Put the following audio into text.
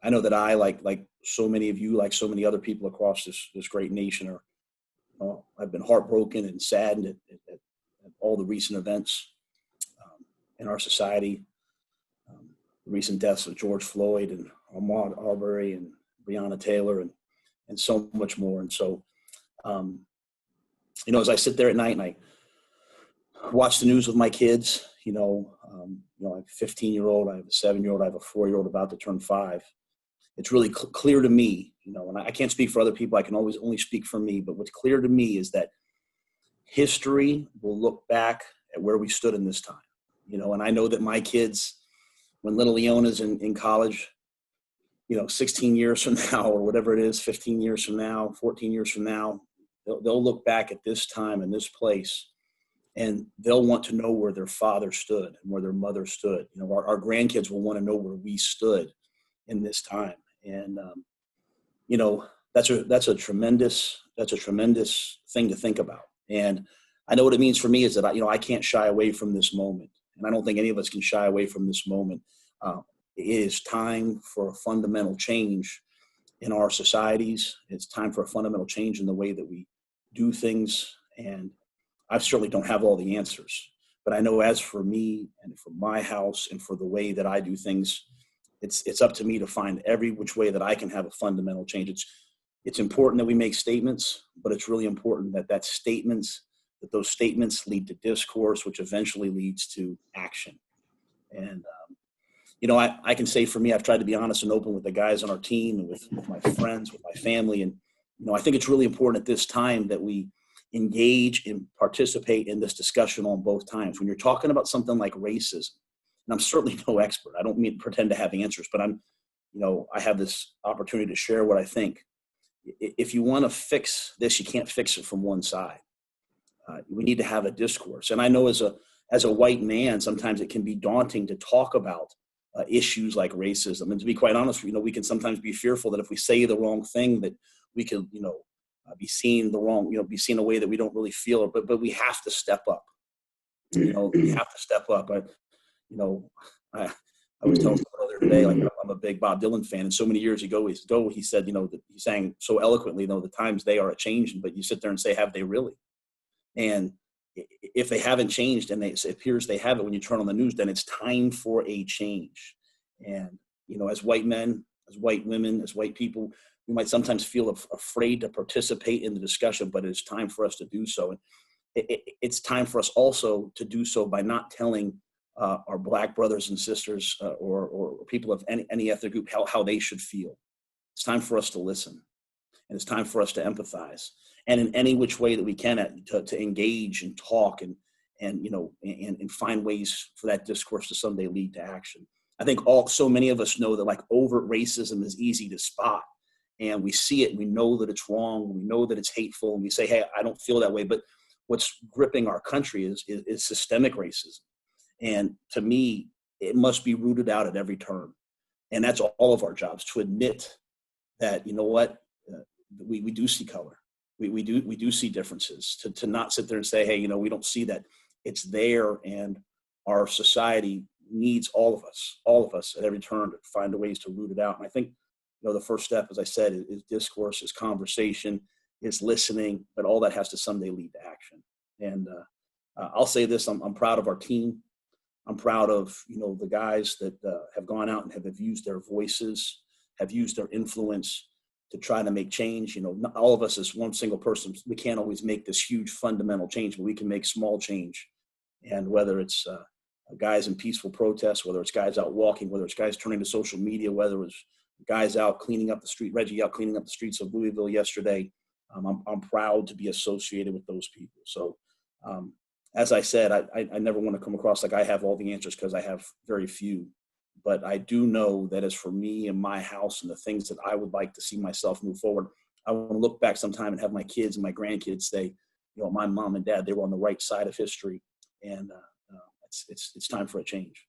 I know that I, like so many of you, like so many other people across this great nation, are I've been heartbroken and saddened at all the recent events in our society. The recent deaths of George Floyd and Ahmaud Arbery and Breonna Taylor and so much more. And so, as I sit there at night and I watch the news with my kids, I have a 15-year-old, I have a 7-year-old, I have a 4-year-old about to turn 5. It's really clear to me, and I can't speak for other people. I can always only speak for me. But what's clear to me is that history will look back at where we stood in this time, and I know that my kids, when little Leona's in college, 16 years from now or whatever it is, 15 years from now, 14 years from now, they'll look back at this time and this place, and they'll want to know where their father stood and where their mother stood. Our grandkids will want to know where we stood in this time. And, that's a tremendous thing to think about. And I know what it means for me is that I can't shy away from this moment. And I don't think any of us can shy away from this moment. It is time for a fundamental change in our societies. It's time for a fundamental change in the way that we do things. And I certainly don't have all the answers, but I know as for me and for my house and for the way that I do things, it's up to me to find every which way that I can have a fundamental change. It's important that we make statements, but it's really important that those statements lead to discourse, which eventually leads to action. And, I can say for me, I've tried to be honest and open with the guys on our team and with my friends, with my family. And, I think it's really important at this time that we engage and participate in this discussion on both times. When you're talking about something like racism, and I'm certainly no expert, I don't mean to pretend to have answers, but I have this opportunity to share what I think. If you want to fix this, you can't fix it from one side. We need to have a discourse. And I know as a white man, sometimes it can be daunting to talk about issues like racism. And to be quite honest, we can sometimes be fearful that if we say the wrong thing, that we could, be seen be seen a way that we don't really feel it. But we have to step up. We have to step up. I was telling someone earlier today, like I'm a big Bob Dylan fan, and so many years ago, he said, that he sang so eloquently, the times they are a changing, but you sit there and say, have they really? And if they haven't changed and it appears they haven't, when you turn on the news, then it's time for a change. And, as white men, as white women, as white people, we might sometimes feel afraid to participate in the discussion, but it's time for us to do so. And it's time for us also to do so by not telling our Black brothers and sisters or people of any ethnic group how they should feel. It's time for us to listen, and it's time for us to empathize, and in any which way that we can to engage and talk and find ways for that discourse to someday lead to action. I think so many of us know that like overt racism is easy to spot, and we see it, and we know that it's wrong, we know that it's hateful, and we say, hey, I don't feel that way. But what's gripping our country is systemic racism. And to me, it must be rooted out at every turn. And that's all of our jobs, to admit that, we do see color. We do see differences, to not sit there and say, hey, we don't see that. It's there, and our society needs all of us at every turn to find ways to root it out. And I think, the first step, as I said, is discourse, is conversation, is listening, but all that has to someday lead to action. And I'll say this, I'm proud of our team. I'm proud of, the guys that have gone out and have used their voices, have used their influence to try to make change. Not all of us as one single person, we can't always make this huge fundamental change, but we can make small change. And whether it's guys in peaceful protests, whether it's guys out walking, whether it's guys turning to social media, whether it's guys out cleaning up the street, Reggie out cleaning up the streets of Louisville yesterday, I'm proud to be associated with those people. So, as I said, I never want to come across like I have all the answers, because I have very few. But I do know that as for me and my house and the things that I would like to see myself move forward, I want to look back sometime and have my kids and my grandkids say, my mom and dad, they were on the right side of history, and it's time for a change.